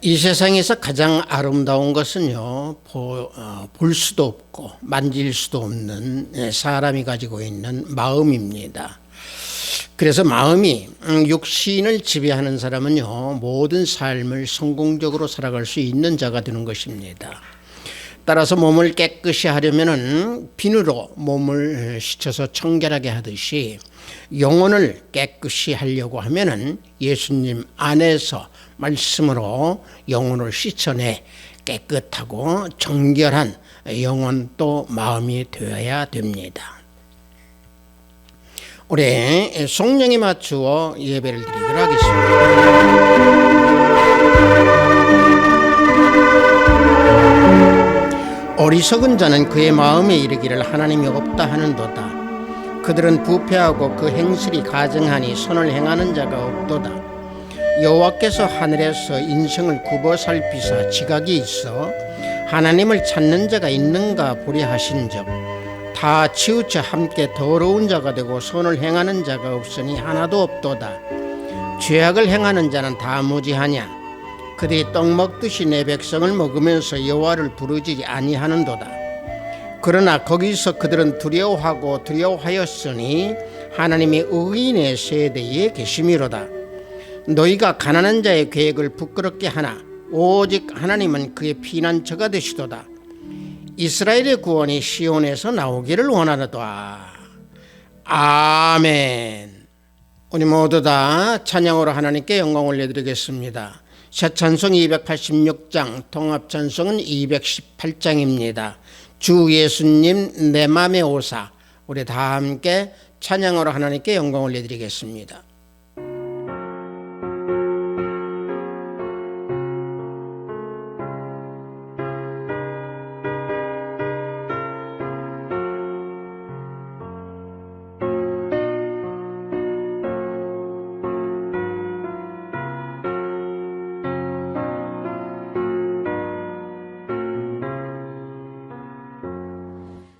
이 세상에서 가장 아름다운 것은요, 볼 수도 없고 만질 수도 없는 사람이 가지고 있는 마음입니다. 그래서 마음이 육신을 지배하는 사람은요, 모든 삶을 성공적으로 살아갈 수 있는 자가 되는 것입니다. 따라서 몸을 깨끗이 하려면은 비누로 몸을 씻어서 청결하게 하듯이 영혼을 깨끗이 하려고 하면은 예수님 안에서 말씀으로 영혼을 씻어내 깨끗하고 정결한 영혼 또 마음이 되어야 됩니다. 우리 성령에 맞추어 예배를 드리도록 하겠습니다. 어리석은 자는 그의 마음에 이르기를 하나님이 없다 하는도다. 그들은 부패하고 그 행실이 가증하니 선을 행하는 자가 없도다. 여호와께서 하늘에서 인생을 굽어 살피사 지각이 있어 하나님을 찾는 자가 있는가 보려 하신즉 다 치우쳐 함께 더러운 자가 되고 선을 행하는 자가 없으니 하나도 없도다. 죄악을 행하는 자는 다 무지하냐. 그들이 떡 먹듯이 내 백성을 먹으면서 여호와를 부르지 아니하는도다. 그러나 거기서 그들은 두려워하고 두려워하였으니 하나님의 의인의 세대에 계심이로다. 너희가 가난한 자의 계획을 부끄럽게 하나 오직 하나님은 그의 피난처가 되시도다. 이스라엘의 구원이 시온에서 나오기를 원하노다. 아멘. 우리 모두 다 찬양으로 하나님께 영광 올려드리겠습니다. 새 찬송 286장, 통합 찬송은 218장입니다. 주 예수님 내 맘에 오사. 우리 다 함께 찬양으로 하나님께 영광 올려드리겠습니다.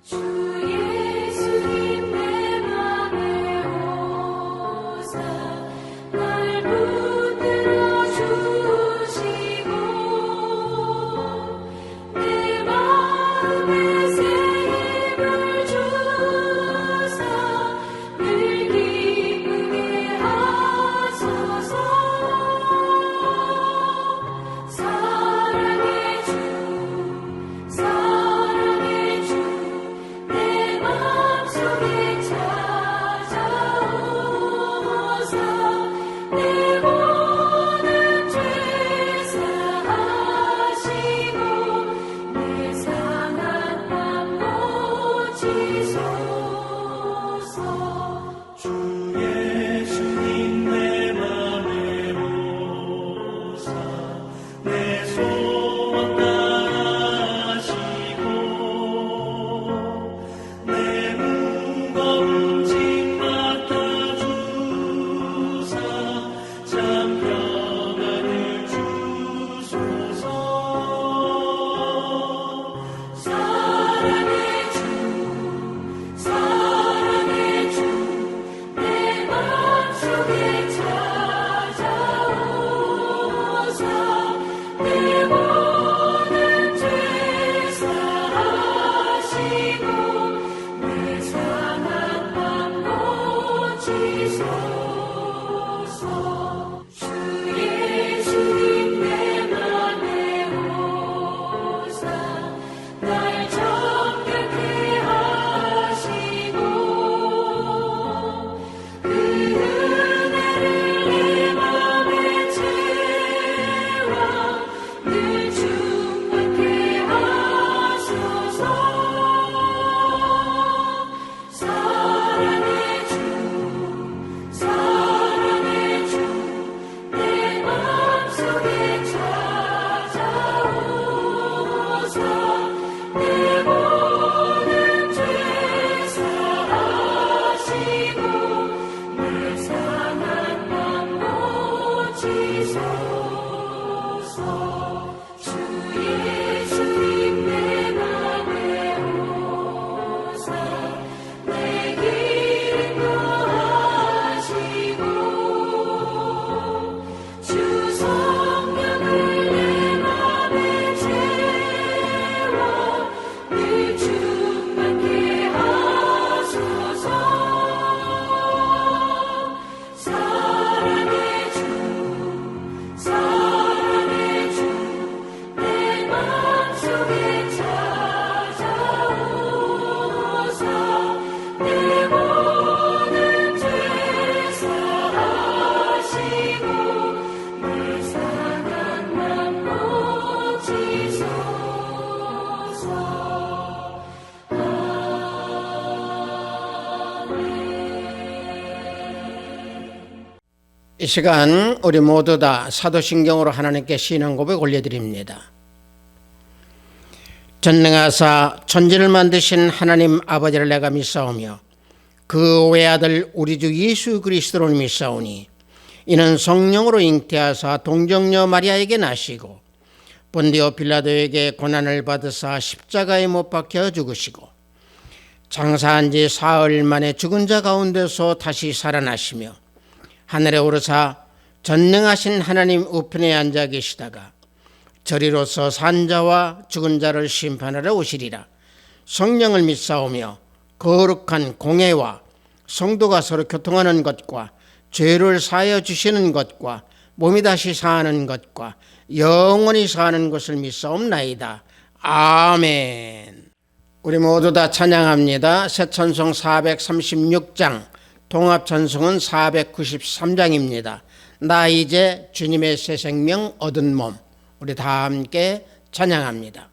주 예수님 내 맘에 오사 이 시간 우리 모두 다 사도신경으로 하나님께 신앙 고백 올려드립니다. 전능하사 천지를 만드신 하나님 아버지를 내가 믿사오며 그 외아들 우리 주 예수 그리스도를 믿사오니 이는 성령으로 잉태하사 동정녀 마리아에게 나시고 본디오 빌라도에게 고난을 받으사 십자가에 못 박혀 죽으시고 장사한 지 사흘 만에 죽은 자 가운데서 다시 살아나시며 하늘에 오르사 전능하신 하나님 우편에 앉아 계시다가 저리로서 산 자와 죽은 자를 심판하러 오시리라. 성령을 믿사오며 거룩한 공회와 성도가 서로 교통하는 것과 죄를 사하여 주시는 것과 몸이 다시 사는 것과 영원히 사는 것을 믿사옵나이다. 아멘. 우리 모두 다 찬양합니다. 새 찬송 436장, 통합 찬송은 493장입니다. 나 이제 주님의 새 생명 얻은 몸. 우리 다 함께 찬양합니다.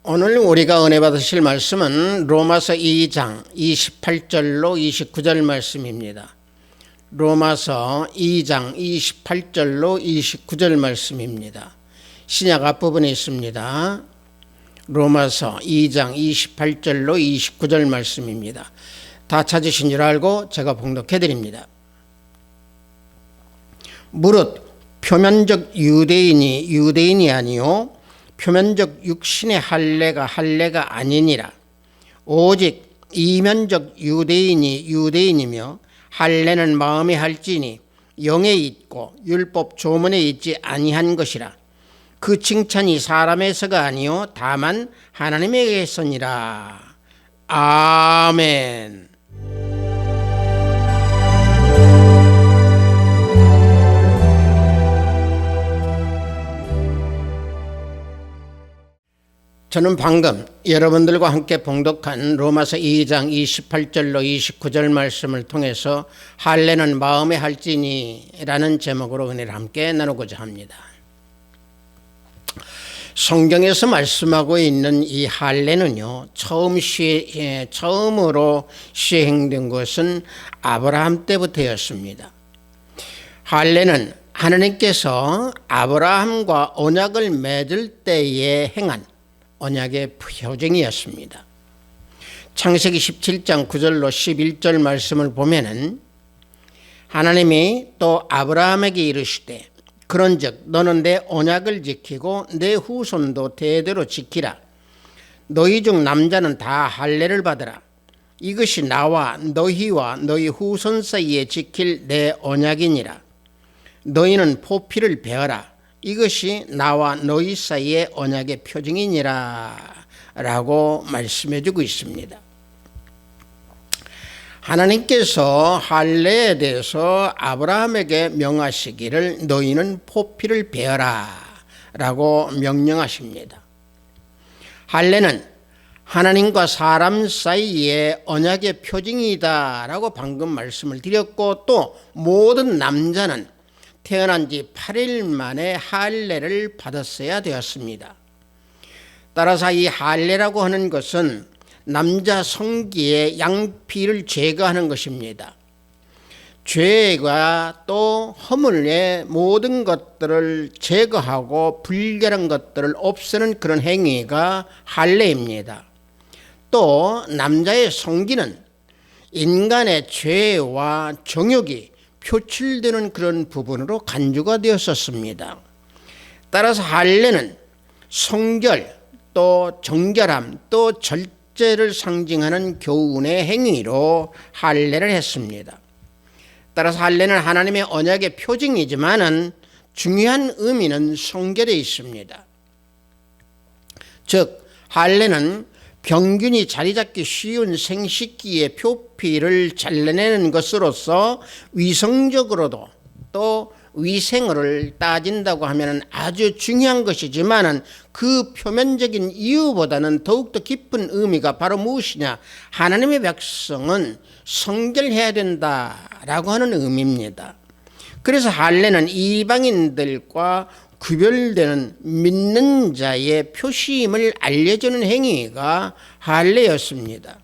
오늘 우리가 은혜 받으실 말씀은 로마서 2장 28절로 29절 말씀입니다. 로마서 2장 28절로 29절 말씀입니다. 신약 앞부분에 있습니다. 로마서 2장 28절로 29절 말씀입니다. 다 찾으신 줄 알고 제가 봉독해 드립니다. 무릇 표면적 유대인이 아니요 표면적 육신의 할례가 아니니라. 오직 이면적 유대인이 유대인이며 할례는 마음에 할지니 영에 있고 율법 조문에 있지 아니한 것이라. 그 칭찬이 사람에서가 아니요 다만 하나님에게서니라. 아멘. 저는 방금 여러분들과 함께 봉독한 로마서 2장 28절로 29절 말씀을 통해서 할례는 마음에 할지니라는 제목으로 은혜를 함께 나누고자 합니다. 성경에서 말씀하고 있는 이 할례는요, 처음으로 시행된 것은 아브라함 때부터였습니다. 할례는 하나님께서 아브라함과 언약을 맺을 때에 행한 언약의 표징이었습니다. 창세기 17장 9절로 11절 말씀을 보면은 하나님이 또 아브라함에게 이르시되 그런즉 너는 내 언약을 지키고 내 후손도 대대로 지키라. 너희 중 남자는 다 할례를 받으라. 이것이 나와 너희와 너희 후손 사이에 지킬 내 언약이니라. 너희는 포피를 베어라. 이것이 나와 너희 사이의 언약의 표징이니라 라고 말씀해 주고 있습니다. 하나님께서 할례에 대해서 아브라함에게 명하시기를 너희는 포피를 베어라 라고 명령하십니다. 할례는 하나님과 사람 사이의 언약의 표징이다 라고 방금 말씀을 드렸고, 또 모든 남자는 태어난 지 8일 만에 할례를 받았어야 되었습니다. 따라서 이 할례라고 하는 것은 남자 성기의 양피를 제거하는 것입니다. 죄가 또 허물의 모든 것들을 제거하고 불결한 것들을 없애는 그런 행위가 할례입니다. 또 남자의 성기는 인간의 죄와 정욕이 표출되는 그런 부분으로 간주가 되었었습니다. 따라서 할례는 성결, 또 정결함, 또 절제를 상징하는 교훈의 행위로 할례를 했습니다. 따라서 할례는 하나님의 언약의 표징이지만은 중요한 의미는 성결에 있습니다. 즉 할례는 병균이 자리 잡기 쉬운 생식기의 표피를 잘라내는 것으로서 위성적으로도 또 위생을 따진다고 하면 아주 중요한 것이지만 그 표면적인 이유보다는 더욱더 깊은 의미가 바로 무엇이냐, 하나님의 백성은 성결해야 된다라고 하는 의미입니다. 그래서 할례는 이방인들과 구별되는 믿는 자의 표시임을 알려주는 행위가 할례였습니다.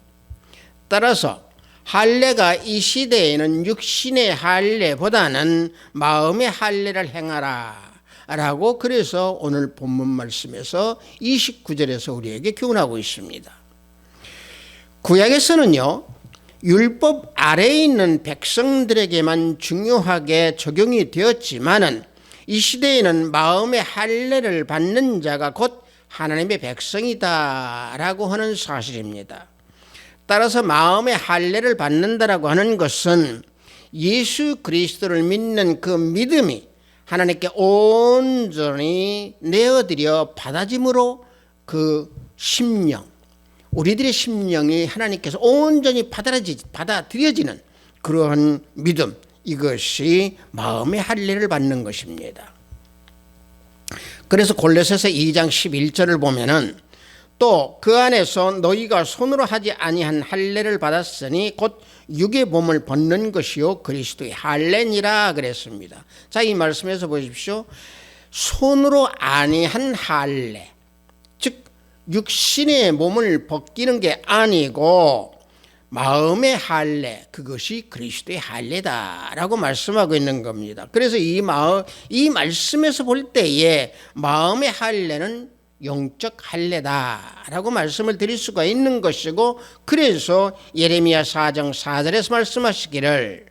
따라서 할례가 이 시대에는 육신의 할례보다는 마음의 할례를 행하라 라고, 그래서 오늘 본문 말씀에서 29절에서 우리에게 교훈하고 있습니다. 구약에서는요, 율법 아래에 있는 백성들에게만 중요하게 적용이 되었지만은 이 시대에는 마음의 할례를 받는 자가 곧 하나님의 백성이다 라고 하는 사실입니다. 따라서 마음의 할례를 받는다라고 하는 것은 예수 그리스도를 믿는 그 믿음이 하나님께 온전히 내어드려 받아짐으로 그 심령, 우리들의 심령이 하나님께서 온전히 받아들여지는 그러한 믿음, 이것이 마음의 할례를 받는 것입니다. 그래서 골로새서 2장 11절을 보면은 또 그 안에서 너희가 손으로 하지 아니한 할례를 받았으니 곧 육의 몸을 벗는 것이요 그리스도의 할례니라 그랬습니다. 자, 이 말씀에서 보십시오. 손으로 아니한 할례, 즉 육신의 몸을 벗기는 게 아니고 마음의 할례, 그것이 그리스도의 할례다라고 말씀하고 있는 겁니다. 그래서 이 말씀에서 볼 때에 마음의 할례는 영적 할례다라고 말씀을 드릴 수가 있는 것이고, 그래서 예레미야 4장 4절에서 말씀하시기를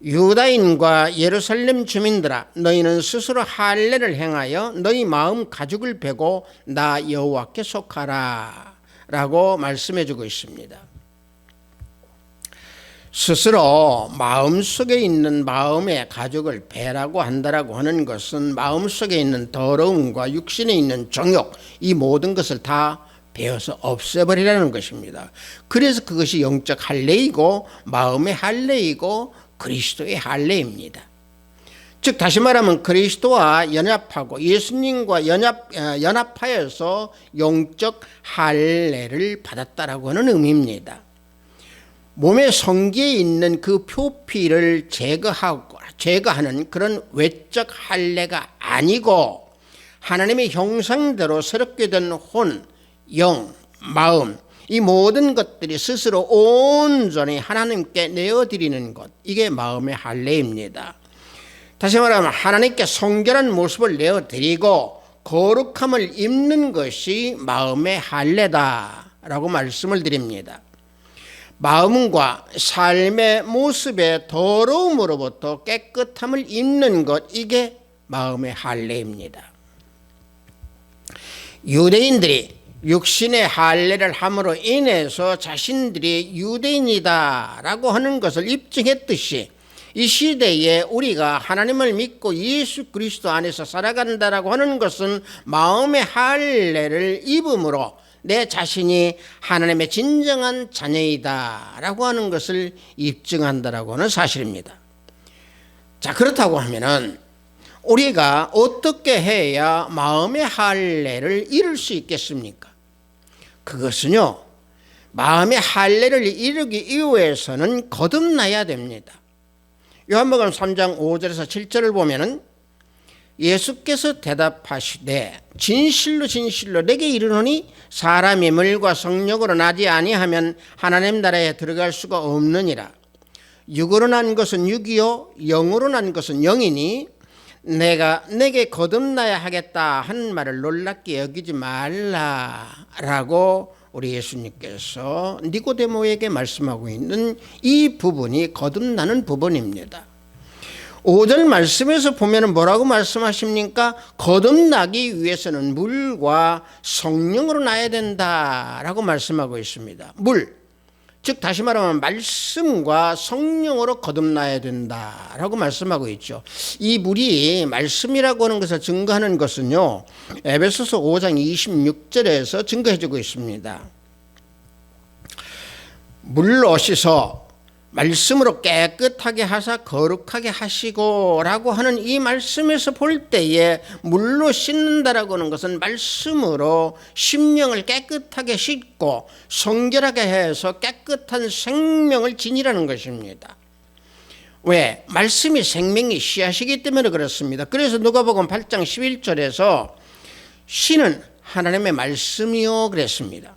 유다인과 예루살렘 주민들아 너희는 스스로 할례를 행하여 너희 마음 가죽을 베고 나 여호와께 속하라 라고 말씀해 주고 있습니다. 스스로 마음속에 있는 마음의 가죽을 배라고 한다라고 하는 것은 마음속에 있는 더러움과 육신에 있는 정욕, 이 모든 것을 다 베어서 없애버리라는 것입니다. 그래서 그것이 영적 할례이고 마음의 할례이고 그리스도의 할례입니다. 즉 다시 말하면 그리스도와 연합하고 예수님과 연합하여서 영적 할례를 받았다라고 하는 의미입니다. 몸의 성기에 있는 그 표피를 제거하는 그런 외적 할례가 아니고 하나님의 형상대로 새롭게 된 혼, 영, 마음, 이 모든 것들이 스스로 온전히 하나님께 내어드리는 것, 이게 마음의 할례입니다. 다시 말하면 하나님께 성결한 모습을 내어드리고 거룩함을 입는 것이 마음의 할례다라고 말씀을 드립니다. 마음과 삶의 모습의 더러움으로부터 깨끗함을 입는 것, 이게 마음의 할례입니다. 유대인들이 육신의 할례를 함으로 인해서 자신들이 유대인이다라고 하는 것을 입증했듯이 이 시대에 우리가 하나님을 믿고 예수 그리스도 안에서 살아간다라고 하는 것은 마음의 할례를 입음으로 내 자신이 하나님의 진정한 자녀이다라고 하는 것을 입증한다라고 하는 사실입니다. 자, 그렇다고 하면은 우리가 어떻게 해야 마음의 할례를 이룰 수 있겠습니까? 그것은요, 마음의 할례를 이루기 위해서는 거듭나야 됩니다. 요한복음 3장 5절에서 7절을 보면은 예수께서 대답하시되 진실로 진실로 내게 이르노니 사람이 물과 성령으로 나지 아니하면 하나님 나라에 들어갈 수가 없느니라. 육으로 난 것은 육이요 영으로 난 것은 영이니 내가 내게 거듭나야 하겠다 하는 말을 놀랍게 여기지 말라라고 우리 예수님께서 니고데모에게 말씀하고 있는 이 부분이 거듭나는 부분입니다. 5절 말씀에서 보면 뭐라고 말씀하십니까? 거듭나기 위해서는 물과 성령으로 나야 된다라고 말씀하고 있습니다. 물, 즉 다시 말하면 말씀과 성령으로 거듭나야 된다라고 말씀하고 있죠. 이 물이 말씀이라고 하는 것을 증거하는 것은요, 에베소서 5장 26절에서 증거해주고 있습니다. 물로 씻어 말씀으로 깨끗하게 하사 거룩하게 하시고 라고 하는 이 말씀에서 볼 때에 물로 씻는다라고 하는 것은 말씀으로 심령을 깨끗하게 씻고 성결하게 해서 깨끗한 생명을 지니라는 것입니다. 왜? 말씀이 생명이 씨앗이기 때문에 그렇습니다. 그래서 누가복음 8장 11절에서 씨는 하나님의 말씀이요 그랬습니다.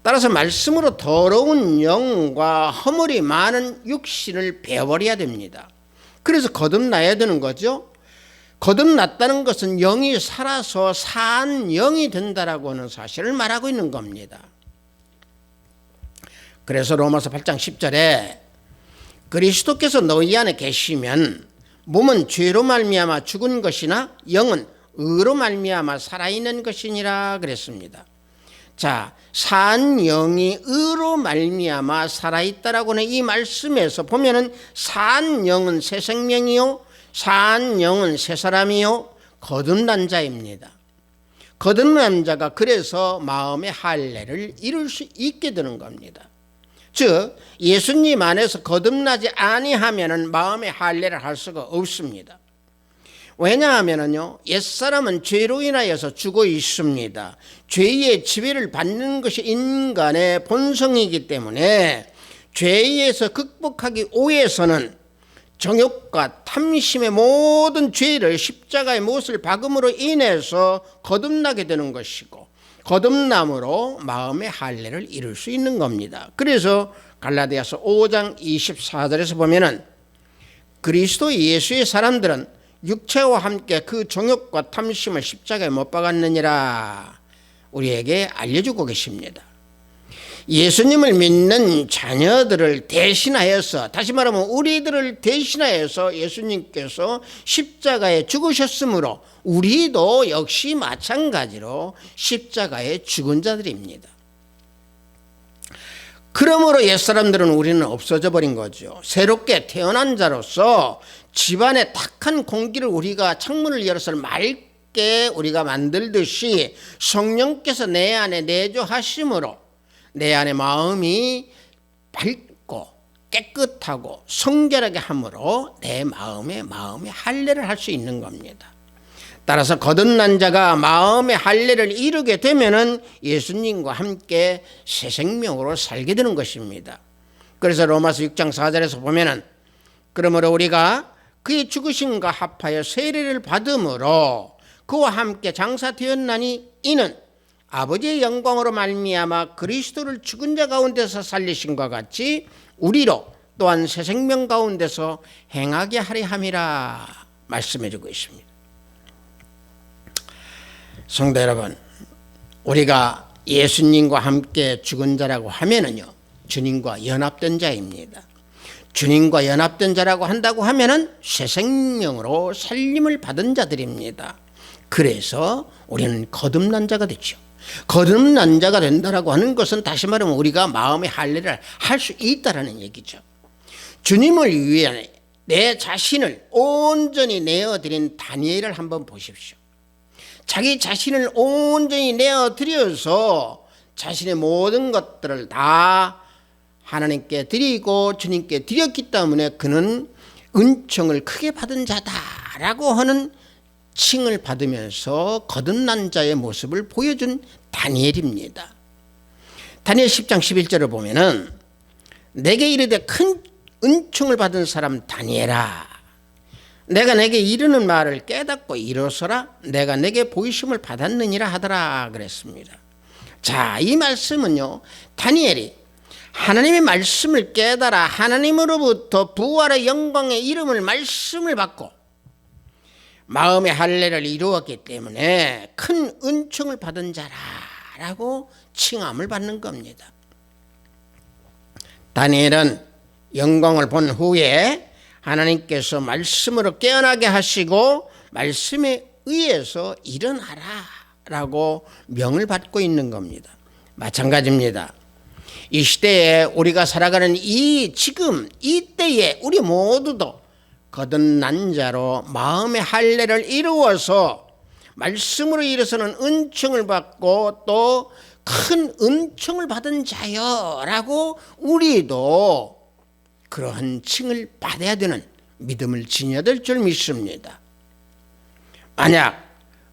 따라서 말씀으로 더러운 영과 허물이 많은 육신을 베어버려야 됩니다. 그래서 거듭나야 되는 거죠. 거듭났다는 것은 영이 살아서 산 영이 된다라고 하는 사실을 말하고 있는 겁니다. 그래서 로마서 8장 10절에 그리스도께서 너희 안에 계시면 몸은 죄로 말미암아 죽은 것이나 영은 의로 말미암아 살아있는 것이니라 그랬습니다. 자, 산 영이 의로 말미암아 살아있다라고 하는 이 말씀에서 보면은 산 영은 새 생명이요, 산 영은 새 사람이요, 거듭난 자입니다. 거듭난 자가 그래서 마음의 할례를 이룰 수 있게 되는 겁니다. 즉 예수님 안에서 거듭나지 아니하면은 마음의 할례를 할 수가 없습니다. 왜냐하면요, 옛사람은 죄로 인하여서 죽어 있습니다. 죄의 지배를 받는 것이 인간의 본성이기 때문에 죄에서 극복하기 위해서는 정욕과 탐심의 모든 죄를 십자가의 못을 박음으로 인해서 거듭나게 되는 것이고 거듭남으로 마음의 할례를 이룰 수 있는 겁니다. 그래서 갈라디아서 5장 24절에서 보면은 그리스도 예수의 사람들은 육체와 함께 그 정욕과 탐심을 십자가에 못 박았느니라 우리에게 알려주고 계십니다. 예수님을 믿는 자녀들을 대신하여서, 다시 말하면 우리들을 대신하여서 예수님께서 십자가에 죽으셨으므로 우리도 역시 마찬가지로 십자가에 죽은 자들입니다. 그러므로 옛사람들은 우리는 없어져 버린 거죠. 새롭게 태어난 자로서 집안에 탁한 공기를 우리가 창문을 열어서 맑게 우리가 만들듯이 성령께서 내 안에 내주하심으로 내 안에 마음이 밝고 깨끗하고 성결하게 함으로 내 마음에 할례를 할 수 있는 겁니다. 따라서 거듭난 자가 마음의 할례를 이루게 되면은 예수님과 함께 새 생명으로 살게 되는 것입니다. 그래서 로마서 6장 4절에서 보면은 그러므로 우리가 그의 죽으심과 합하여 세례를 받음으로 그와 함께 장사되었나니 이는 아버지의 영광으로 말미암아 그리스도를 죽은 자 가운데서 살리신과 같이 우리로 또한 새 생명 가운데서 행하게 하려 함이라 말씀해 주고 있습니다. 성도 여러분, 우리가 예수님과 함께 죽은 자라고 하면은요, 주님과 연합된 자입니다. 주님과 연합된 자라고 한다고 하면은 새 생명으로 살림을 받은 자들입니다. 그래서 우리는 거듭난 자가 되죠. 거듭난 자가 된다라고 하는 것은 다시 말하면 우리가 마음의 할례를 할 수 있다라는 얘기죠. 주님을 위해 내 자신을 온전히 내어드린 다니엘을 한번 보십시오. 자기 자신을 온전히 내어드려서 자신의 모든 것들을 다 하나님께 드리고 주님께 드렸기 때문에 그는 은총을 크게 받은 자다라고 하는 칭을 받으면서 거듭난 자의 모습을 보여준 다니엘입니다. 다니엘 10장 11절을 보면은 내게 이르되 큰 은총을 받은 사람 다니엘아, 내가 내게 이르는 말을 깨닫고 이루어서라. 내가 내게 보이심을 받았느니라 하더라 그랬습니다. 자, 이 말씀은요, 다니엘이 하나님의 말씀을 깨달아 하나님으로부터 부활의 영광의 이름을 말씀을 받고 마음의 할례를 이루었기 때문에 큰 은총을 받은 자라라고 칭함을 받는 겁니다. 다니엘은 영광을 본 후에 하나님께서 말씀으로 깨어나게 하시고 말씀에 의해서 일어나라라고 명을 받고 있는 겁니다. 마찬가지입니다. 이 시대에 우리가 살아가는 지금 이 때에 우리 모두도 거듭난 자로 마음의 할례를 이루어서 말씀으로 일어서는 은총을 받고 또 큰 은총을 받은 자여라고 우리도 그러한 칭을 받아야 되는 믿음을 지녀야 될 줄 믿습니다. 만약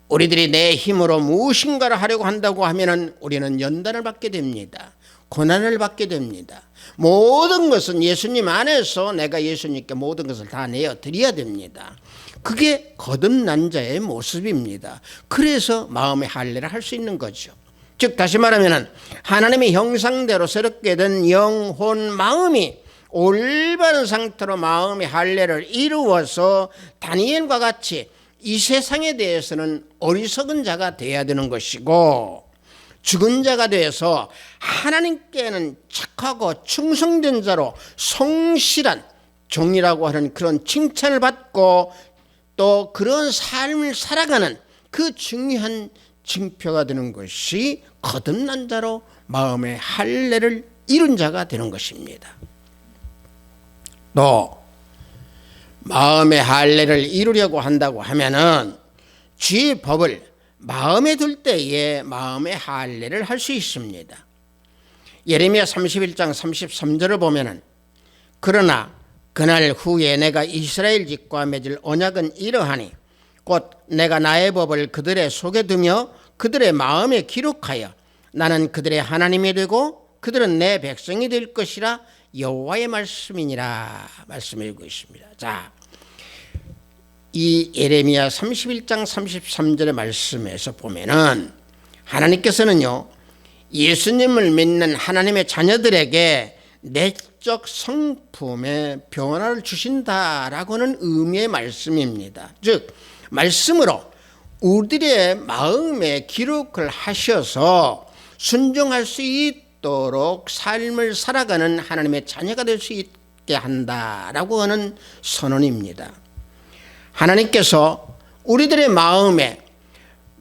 우리들이 내 힘으로 무엇인가를 하려고 한다고 하면 우리는 연단을 받게 됩니다. 고난을 받게 됩니다. 모든 것은 예수님 안에서 내가 예수님께 모든 것을 다 내어드려야 됩니다. 그게 거듭난 자의 모습입니다. 그래서 마음의 할례를 할 수 있는 거죠. 즉 다시 말하면 하나님의 형상대로 새롭게 된 영혼 마음이 올바른 상태로 마음의 할례를 이루어서 다니엘과 같이 이 세상에 대해서는 어리석은 자가 되어야 되는 것이고 죽은 자가 되어서 하나님께는 착하고 충성된 자로 성실한 종이라고 하는 그런 칭찬을 받고 또 그런 삶을 살아가는 그 중요한 징표가 되는 것이 거듭난 자로 마음의 할례를 이룬 자가 되는 것입니다. 또 마음의 할례를 이루려고 한다고 하면은 주의 법을 마음에 둘 때에 마음의 할례를 할 수 있습니다. 예레미야 31장 33절을 보면은 그러나 그날 후에 내가 이스라엘 집과 맺을 언약은 이러하니 곧 내가 나의 법을 그들의 속에 두며 그들의 마음에 기록하여 나는 그들의 하나님이 되고 그들은 내 백성이 될 것이라 여호와의 말씀이니라 말씀해 주고 있습니다. 자, 이 예레미야 31장 33절의 말씀에서 보면은 하나님께서는요 예수님을 믿는 하나님의 자녀들에게 내적 성품의 변화를 주신다라고는 의미의 말씀입니다. 즉 말씀으로 우리들의 마음에 기록을 하셔서 순종할 수 있도록 삶을 살아가는 하나님의 자녀가 될 수 있게 한다라고 하는 선언입니다. 하나님께서 우리들의 마음에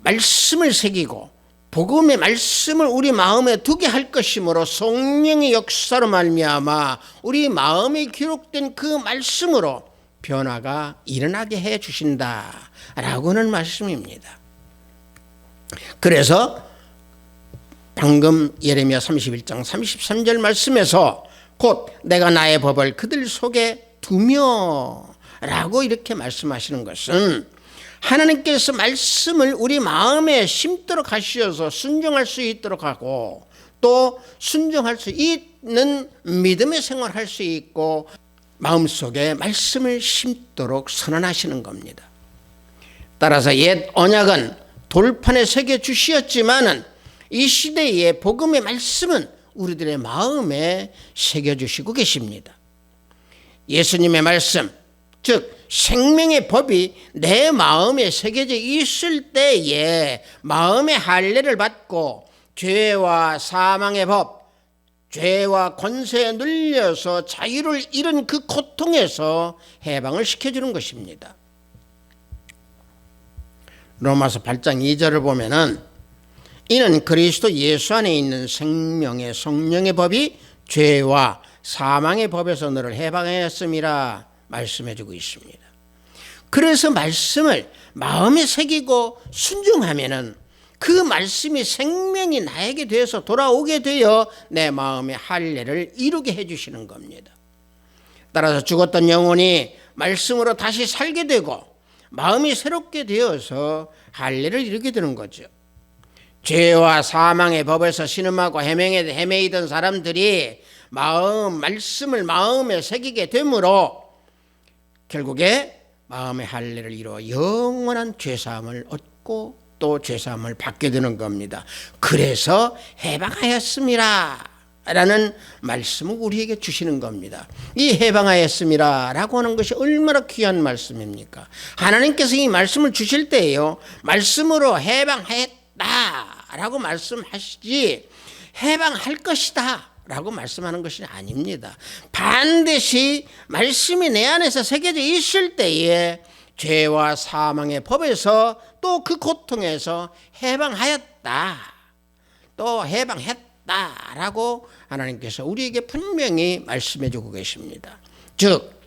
말씀을 새기고 복음의 말씀을 우리 마음에 두게 할 것이므로 성령의 역사로 말미암아 우리 마음에 기록된 그 말씀으로 변화가 일어나게 해 주신다라고는 말씀입니다. 그래서 방금 예레미야 31장 33절 말씀에서 곧 내가 나의 법을 그들 속에 두며 라고 이렇게 말씀하시는 것은 하나님께서 말씀을 우리 마음에 심도록 하시어서 순종할 수 있도록 하고 또 순종할 수 있는 믿음의 생활할 수 있고 마음속에 말씀을 심도록 선언하시는 겁니다. 따라서 옛 언약은 돌판에 새겨 주시었지만은 이 시대의 복음의 말씀은 우리들의 마음에 새겨 주시고 계십니다. 예수님의 말씀, 즉 생명의 법이 내 마음에 새겨져 있을 때에 마음의 할례를 받고 죄와 사망의 법, 죄와 권세에 눌려서 자유를 잃은 그 고통에서 해방을 시켜주는 것입니다. 로마서 8장 2절을 보면은 이는 그리스도 예수 안에 있는 생명의 성령의 법이 죄와 사망의 법에서 너를 해방하였음이라 말씀해주고 있습니다. 그래서 말씀을 마음에 새기고 순종하면은 그 말씀이 생명이 나에게 되어서 돌아오게 되어 내 마음의 할례를 이루게 해주시는 겁니다. 따라서 죽었던 영혼이 말씀으로 다시 살게 되고 마음이 새롭게 되어서 할례를 이루게 되는 거죠. 죄와 사망의 법에서 신음하고 헤매이던 사람들이 말씀을 마음에 새기게 되므로 결국에 마음의 할례를 이루어 영원한 죄사함을 얻고 또 죄사함을 받게 되는 겁니다. 그래서 해방하였음이라 라는 말씀을 우리에게 주시는 겁니다. 이 해방하였음이라 라고 하는 것이 얼마나 귀한 말씀입니까? 하나님께서 이 말씀을 주실 때에요, 말씀으로 해방하였다 라고 말씀하시지 해방할 것이다 라고 말씀하는 것이 아닙니다. 반드시 말씀이 내 안에서 새겨져 있을 때에 죄와 사망의 법에서 또 그 고통에서 해방하였다, 또 해방했다 라고 하나님께서 우리에게 분명히 말씀해 주고 계십니다. 즉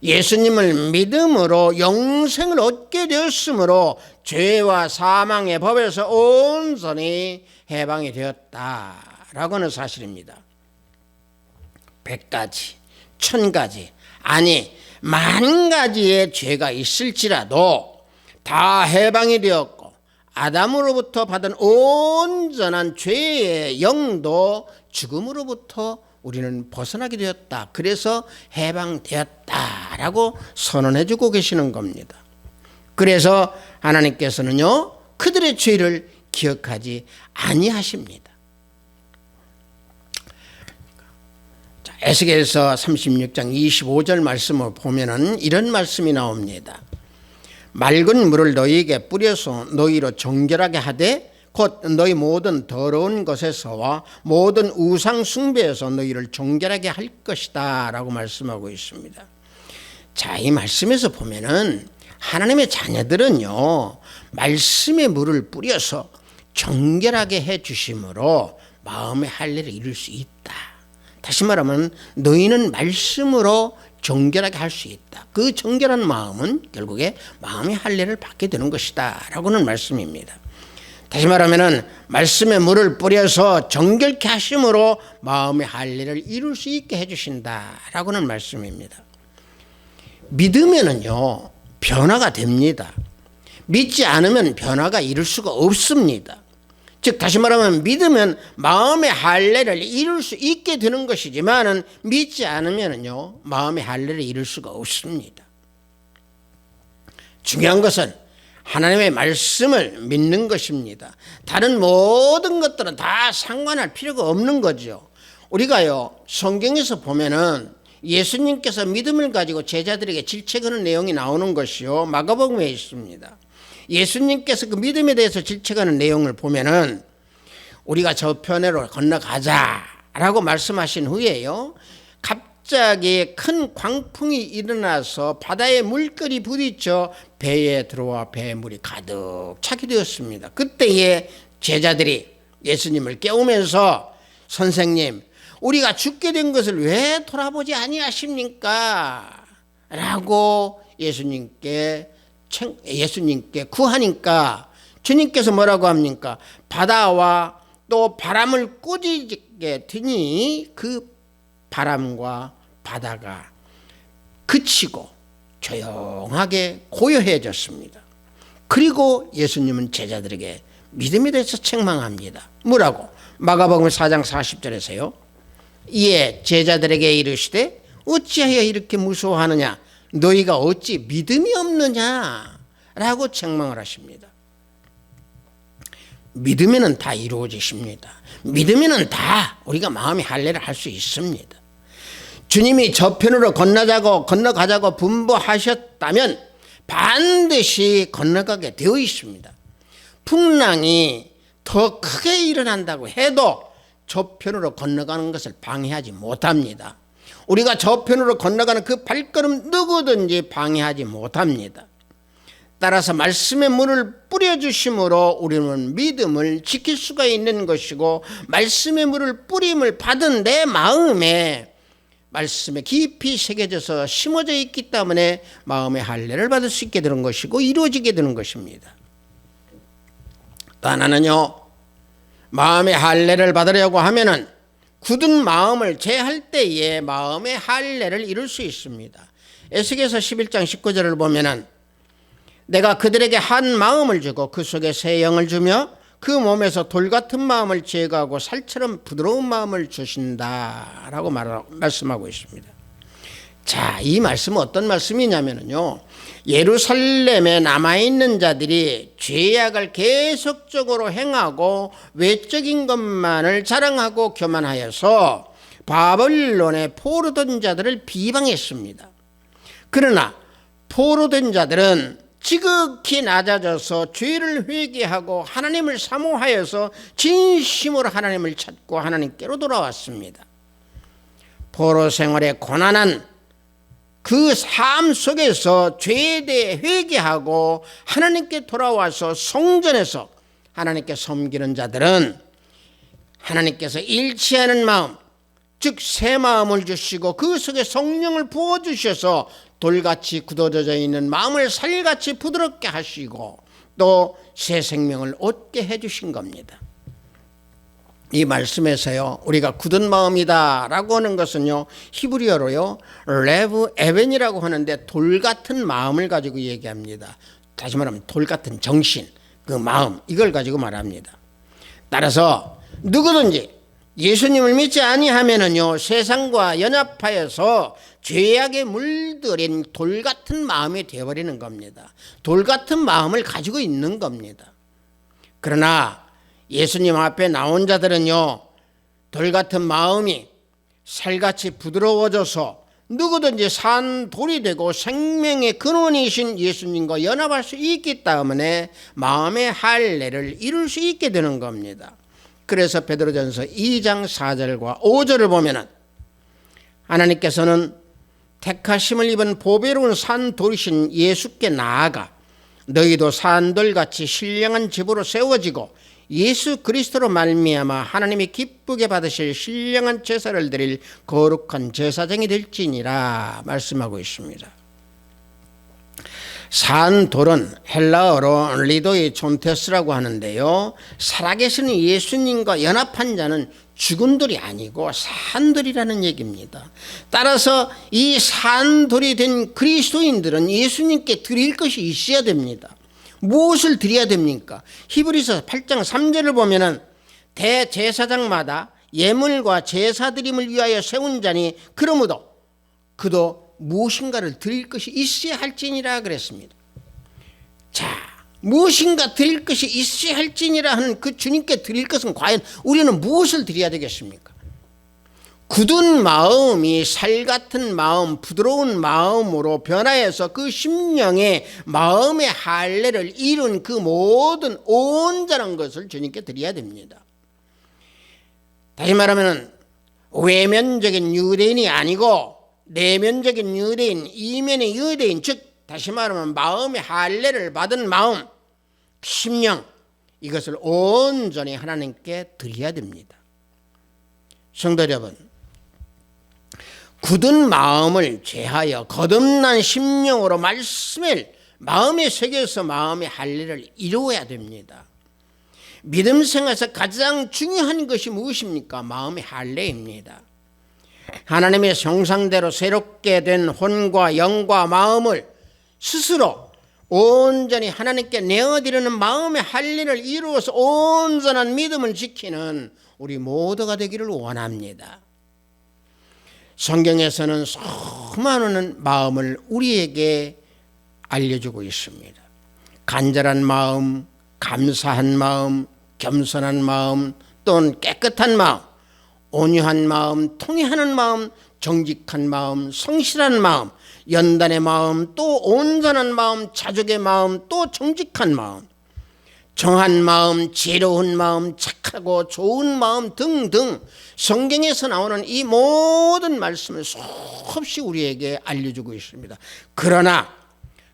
예수님을 믿음으로 영생을 얻게 되었으므로 죄와 사망의 법에서 온전히 해방이 되었다라고 하는 사실입니다. 100가지, 1000가지, 아니 10,000가지의 죄가 있을지라도 다 해방이 되었고 아담으로부터 받은 온전한 죄의 영도 죽음으로부터 우리는 벗어나게 되었다. 그래서 해방되었다라고 선언해 주고 계시는 겁니다. 그래서 하나님께서는요, 그들의 죄를 기억하지 아니하십니다. 에스겔서 36장 25절 말씀을 보면은 이런 말씀이 나옵니다. 맑은 물을 너희에게 뿌려서 너희로 정결하게 하되 곧 너희 모든 더러운 것에서와 모든 우상 숭배에서 너희를 정결하게 할 것이다 라고 말씀하고 있습니다. 자, 이 말씀에서 보면은 하나님의 자녀들은요, 말씀의 물을 뿌려서 정결하게 해 주심으로 마음의 할례를 이룰 수 있다. 다시 말하면 너희는 말씀으로 정결하게 할 수 있다. 그 정결한 마음은 결국에 마음의 할례를 받게 되는 것이다 라고는 말씀입니다. 다시 말하면 말씀의 물을 뿌려서 정결케 하심으로 마음의 할례를 이룰 수 있게 해주신다 라고는 말씀입니다. 믿으면은요, 변화가 됩니다. 믿지 않으면 변화가 이룰 수가 없습니다. 즉 다시 말하면 믿으면 마음의 할례를 이룰 수 있게 되는 것이지만은 믿지 않으면요, 마음의 할례를 이룰 수가 없습니다. 중요한 것은 하나님의 말씀을 믿는 것입니다. 다른 모든 것들은 다 상관할 필요가 없는 거죠. 우리가요, 성경에서 보면은 예수님께서 믿음을 가지고 제자들에게 질책하는 내용이 나오는 것이요, 마가복음에 있습니다. 예수님께서 그 믿음에 대해서 질책하는 내용을 보면은 우리가 저편으로 건너가자라고 말씀하신 후에요, 갑자기 큰 광풍이 일어나서 바다에 물결이 부딪혀 배에 들어와 배에 물이 가득 차게 되었습니다. 그때에 제자들이 예수님을 깨우면서 선생님, 우리가 죽게 된 것을 왜 돌아보지 아니하십니까? 라고 예수님께 구하니까 주님께서 뭐라고 합니까? 바다와 또 바람을 꾸짖게 되니 그 바람과 바다가 그치고 조용하게 고요해졌습니다. 그리고 예수님은 제자들에게 믿음에 대해서 책망합니다. 뭐라고? 마가복음 4장 40절에서요. 이에 제자들에게 이르시되 어찌하여 이렇게 무서워하느냐? 너희가 어찌 믿음이 없느냐? 라고 책망을 하십니다. 믿으면 다 이루어지십니다. 믿으면 다 우리가 마음의 할례를 할 수 있습니다. 주님이 저편으로 건너가자고 분부하셨다면 반드시 건너가게 되어 있습니다. 풍랑이 더 크게 일어난다고 해도 저편으로 건너가는 것을 방해하지 못합니다. 우리가 저편으로 건너가는 그 발걸음 누구든지 방해하지 못합니다. 따라서 말씀의 물을 뿌려주심으로 우리는 믿음을 지킬 수가 있는 것이고, 말씀의 물을 뿌림을 받은 내 마음에 말씀에 깊이 새겨져서 심어져 있기 때문에 마음의 할례를 받을 수 있게 되는 것이고 이루어지게 되는 것입니다. 또 하나는요, 마음의 할례를 받으려고 하면은 굳은 마음을 제할 때에 마음의 할례를 이룰 수 있습니다. 에스겔서 11장 19절을 보면은 내가 그들에게 한 마음을 주고 그 속에 새 영을 주며 그 몸에서 돌 같은 마음을 제거하고 살처럼 부드러운 마음을 주신다라고 말씀하고 있습니다. 자, 이 말씀은 어떤 말씀이냐면요, 예루살렘에 남아있는 자들이 죄악을 계속적으로 행하고 외적인 것만을 자랑하고 교만하여서 바벨론에 포로된 자들을 비방했습니다. 그러나 포로된 자들은 지극히 낮아져서 죄를 회개하고 하나님을 사모하여서 진심으로 하나님을 찾고 하나님께로 돌아왔습니다. 포로 생활의 고난한 그 삶 속에서 죄에 대해 회개하고 하나님께 돌아와서 성전에서 하나님께 섬기는 자들은 하나님께서 일치하는 마음, 즉 새 마음을 주시고 그 속에 성령을 부어주셔서 돌같이 굳어져 있는 마음을 살같이 부드럽게 하시고 또 새 생명을 얻게 해주신 겁니다. 이 말씀에서요, 우리가 굳은 마음이다 라고 하는 것은요, 히브리어로요 레브 에벤이라고 하는데 돌 같은 마음을 가지고 얘기합니다. 다시 말하면 돌 같은 정신, 그 마음, 이걸 가지고 말합니다. 따라서 누구든지 예수님을 믿지 아니하면은요, 세상과 연합하여서 죄악에 물들인 돌 같은 마음이 되어버리는 겁니다. 돌 같은 마음을 가지고 있는 겁니다. 그러나 예수님 앞에 나온 자들은요, 돌 같은 마음이 살같이 부드러워져서 누구든지 산 돌이 되고 생명의 근원이신 예수님과 연합할 수 있기 때문에 마음의 할례를 이룰 수 있게 되는 겁니다. 그래서 베드로전서 2장 4절과 5절을 보면은 하나님께서는 택하심을 입은 보배로운 산돌이신 예수께 나아가 너희도 산돌같이 신령한 집으로 세워지고 예수 그리스도로 말미암아 하나님이 기쁘게 받으실 신령한 제사를 드릴 거룩한 제사장이 될지니라 말씀하고 있습니다. 산돌은 헬라어로 리도의 촌테스라고 하는데요, 살아계시는 예수님과 연합한 자는 죽은 돌이 아니고 산돌이라는 얘기입니다. 따라서 이 산돌이 된 그리스도인들은 예수님께 드릴 것이 있어야 됩니다. 무엇을 드려야 됩니까? 히브리서 8장 3절을 보면은 대제사장마다 예물과 제사드림을 위하여 세운 자니 그러므로 그도 무엇인가를 드릴 것이 있어야 할지니라 그랬습니다. 자, 무엇인가 드릴 것이 있어야 할지니라 하는 그 주님께 드릴 것은 과연 우리는 무엇을 드려야 되겠습니까? 굳은 마음이 살 같은 마음, 부드러운 마음으로 변화해서 그 심령의 마음의 할례를 이룬 그 모든 온전한 것을 주님께 드려야 됩니다. 다시 말하면 외면적인 유대인이 아니고 내면적인 유대인, 이면의 유대인, 즉 다시 말하면 마음의 할례를 받은 마음, 심령, 이것을 온전히 하나님께 드려야 됩니다. 성도 여러분, 굳은 마음을 제하여 거듭난 심령으로 말씀을 마음에 새겨서 마음의 할례를 이루어야 됩니다. 믿음 생활에서 가장 중요한 것이 무엇입니까? 마음의 할례입니다. 하나님의 형상대로 새롭게 된 혼과 영과 마음을 스스로 온전히 하나님께 내어드리는 마음의 할례를 이루어서 온전한 믿음을 지키는 우리 모두가 되기를 원합니다. 성경에서는 수많은 마음을 우리에게 알려주고 있습니다. 간절한 마음, 감사한 마음, 겸손한 마음, 또는 깨끗한 마음, 온유한 마음, 통회하는 마음, 정직한 마음, 성실한 마음, 연단의 마음, 또 온전한 마음, 자족의 마음, 또 정직한 마음, 정한 마음, 지혜로운 마음, 착하고 좋은 마음 등등 성경에서 나오는 이 모든 말씀을 수없이 우리에게 알려주고 있습니다. 그러나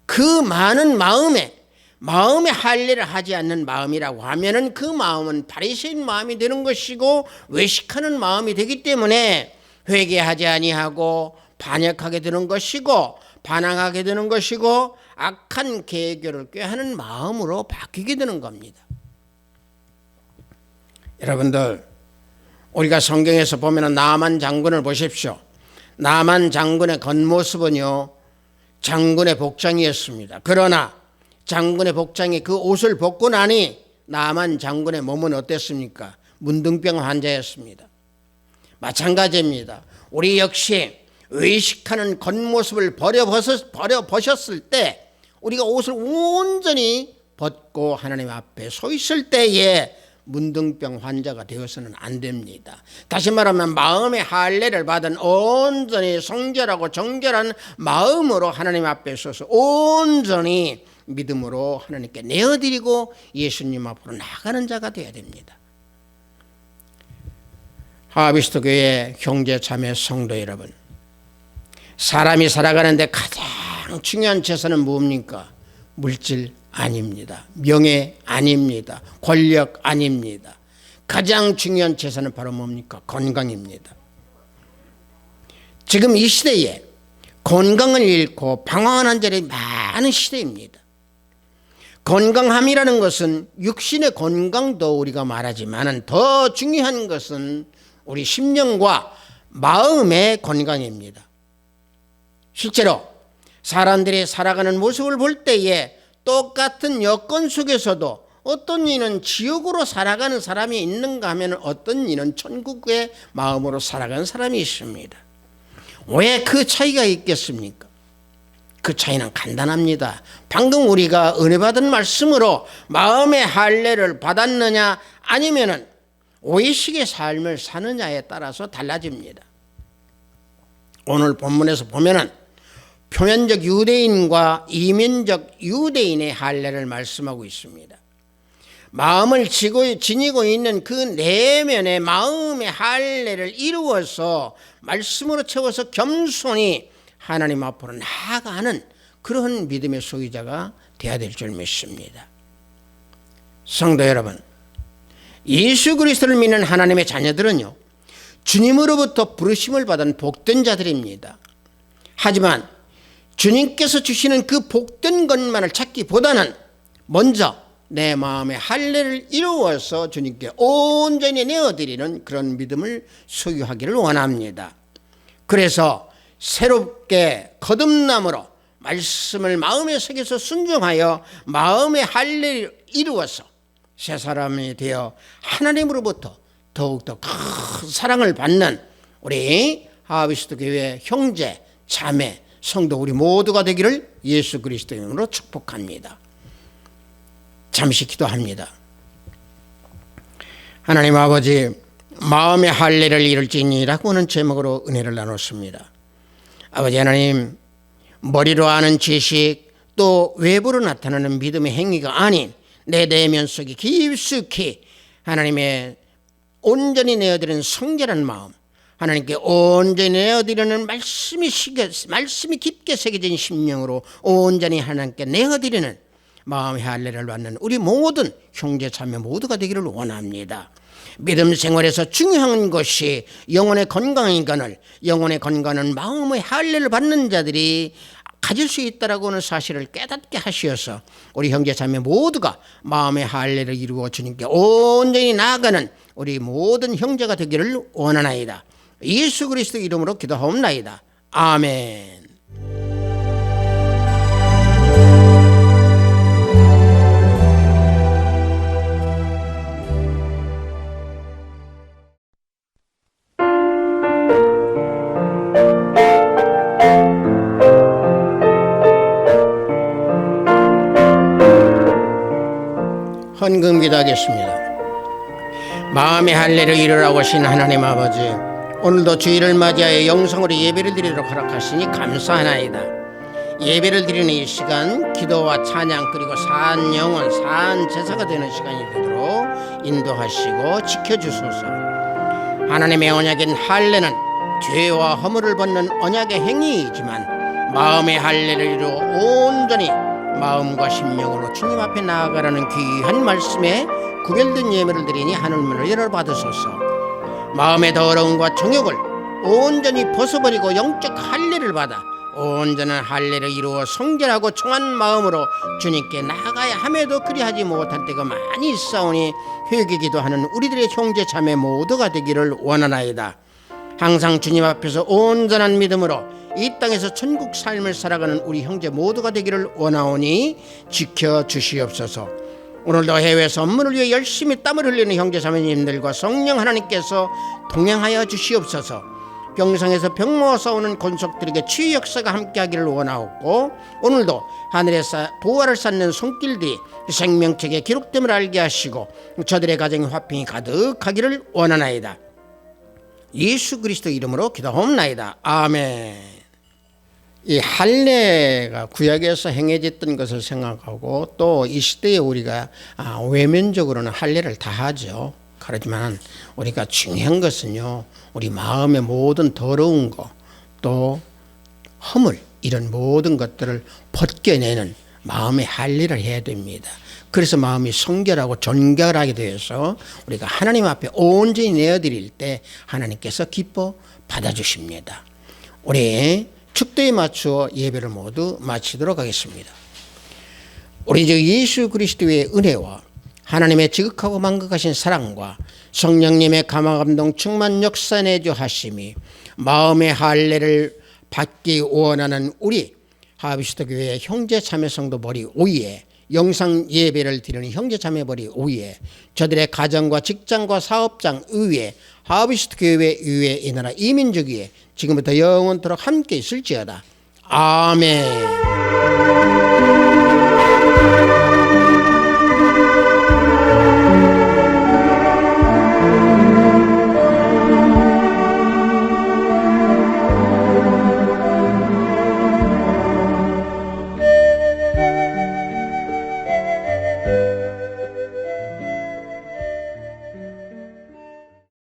그 많은 마음의 할례를 하지 않는 마음이라고 하면은 그 마음은 바리새인 마음이 되는 것이고 외식하는 마음이 되기 때문에 회개하지 아니하고 반역하게 되는 것이고 반항하게 되는 것이고 악한 계교를 꾀하는 마음으로 바뀌게 되는 겁니다. 여러분들, 우리가 성경에서 보면 나만 장군을 보십시오. 나만 장군의 겉모습은요, 장군의 복장이었습니다. 그러나 장군의 복장이 그 옷을 벗고 나니 나만 장군의 몸은 어땠습니까? 문둥병 환자였습니다. 마찬가지입니다. 우리 역시 외식하는 겉모습을 버려보셨을 때 우리가 옷을 온전히 벗고 하나님 앞에 서 있을 때에 문둥병 환자가 되어서는 안 됩니다. 다시 말하면 마음의 할례를 받은 온전히 성결하고 정결한 마음으로 하나님 앞에 서서 온전히 믿음으로 하나님께 내어드리고 예수님 앞으로 나가는 자가 되어야 됩니다. 하비스트 교회 형제 자매 성도 여러분, 사람이 살아가는데 가장 중요한 재산은 뭡니까? 물질 아닙니다. 명예 아닙니다. 권력 아닙니다. 가장 중요한 재산은 바로 뭡니까? 건강입니다. 지금 이 시대에 건강을 잃고 방황하는 자들이 많은 시대입니다. 건강함이라는 것은 육신의 건강도 우리가 말하지만 더 중요한 것은 우리 심령과 마음의 건강입니다. 실제로 사람들이 살아가는 모습을 볼 때에 똑같은 여건 속에서도 어떤 이는 지옥으로 살아가는 사람이 있는가 하면 어떤 이는 천국의 마음으로 살아가는 사람이 있습니다. 왜 그 차이가 있겠습니까? 그 차이는 간단합니다. 방금 우리가 은혜 받은 말씀으로 마음의 할례를 받았느냐 아니면은 오해식의 삶을 사느냐에 따라서 달라집니다. 오늘 본문에서 보면은 표면적 유대인과 이면적 유대인의 할례를 말씀하고 있습니다. 마음을 지니고 있는 그 내면의 마음의 할례를 이루어서 말씀으로 채워서 겸손히 하나님 앞으로 나아가는 그런 믿음의 소유자가 되어야 될 줄 믿습니다. 성도 여러분, 예수 그리스도를 믿는 하나님의 자녀들은요, 주님으로부터 부르심을 받은 복된 자들입니다. 하지만 주님께서 주시는 그 복된 것만을 찾기보다는 먼저 내 마음의 할례를 이루어서 주님께 온전히 내어드리는 그런 믿음을 소유하기를 원합니다. 그래서 새롭게 거듭남으로 말씀을 마음에 새겨서 순종하여 마음의 할례를 이루어서 새 사람이 되어 하나님으로부터 더욱더 큰 사랑을 받는 우리 하비스트 교회 형제 자매 성도 우리 모두가 되기를 예수 그리스도의 이름으로 축복합니다. 잠시 기도합니다. 하나님 아버지, 마음의 할례를 이룰지니라고 하는 제목으로 은혜를 나눴습니다. 아버지 하나님, 머리로 아는 지식 또 외부로 나타나는 믿음의 행위가 아닌 내 내면 속에 깊숙이 하나님의 온전히 내어드리는 성결한 마음, 하나님께 온전히 내어드리는 말씀이 깊게 새겨진 심령으로 온전히 하나님께 내어드리는 마음의 할례를 받는 우리 모든 형제 자매 모두가 되기를 원합니다. 믿음 생활에서 중요한 것이 영혼의 건강이거늘 영혼의 건강은 마음의 할례를 받는 자들이 가질 수 있다라고 하는 사실을 깨닫게 하시어서 우리 형제 자매 모두가 마음의 할례를 이루어 주님께 온전히 나아가는 우리 모든 형제가 되기를 원하나이다. 예수 그리스도 이름으로 기도하옵나이다. 아멘. 헌금 기도하겠습니다. 마음의 할례를 이루라고 하신 하나님 아버지, 오늘도 주일을 맞이하여 영성으로 예배를 드리도록 허락하시니 감사하나이다. 예배를 드리는 이 시간 기도와 찬양 그리고 사한 영혼 사한 제사가 되는 시간이 되도록 인도하시고 지켜주소서. 하나님의 언약인 할례는 죄와 허물을 벗는 언약의 행위이지만 마음의 할례를 이루어 온전히 마음과 심령으로 주님 앞에 나아가라는 귀한 말씀에 구별된 예배를 드리니 하늘문을 열어받으소서. 마음의 더러움과 정욕을 온전히 벗어버리고 영적 할례를 받아 온전한 할례를 이루어 성결하고 청한 마음으로 주님께 나아가야 함에도 그리하지 못할 때가 많이 있사오니 회개기도하는 우리들의 형제 자매 모두가 되기를 원하나이다. 항상 주님 앞에서 온전한 믿음으로 이 땅에서 천국 삶을 살아가는 우리 형제 모두가 되기를 원하오니 지켜주시옵소서. 오늘도 해외 선물을 위해 열심히 땀을 흘리는 형제 자매님들과 성령 하나님께서 동행하여 주시옵소서. 병상에서 병모아 싸우는 권속들에게 치유 역사가 함께하기를 원하옵고 오늘도 하늘에서 보화를 쌓는 손길들이 생명책에 기록됨을 알게 하시고 저들의 가정에 화평이 가득하기를 원하나이다. 예수 그리스도 이름으로 기도하옵나이다. 아멘. 이 할례가 구약에서 행해졌던 것을 생각하고 또 이 시대에 우리가 외면적으로는 할례를 다 하죠. 그렇지만 우리가 중요한 것은요, 우리 마음의 모든 더러운 것, 또 허물 이런 모든 것들을 벗겨내는 마음의 할례를 해야 됩니다. 그래서 마음이 성결하고 존결하게 되어서 우리가 하나님 앞에 온전히 내어드릴 때 하나님께서 기뻐 받아주십니다. 우리 축도에 맞추어 예배를 모두 마치도록 하겠습니다. 우리 주 예수 그리스도의 은혜와 하나님의 지극하고 만극하신 사랑과 성령님의 감화감동 충만 역사 내주 하심이 마음의 할례를 받기 원하는 우리 하비스트 교회 형제 자매 성도 머리 위에 영상 예배를 드리는 형제 자매 머리 위에 저들의 가정과 직장과 사업장 위에 하비스트 교회 위에 이 나라 이민족 위에 지금부터 영원토록 함께 있을지어다. 아멘.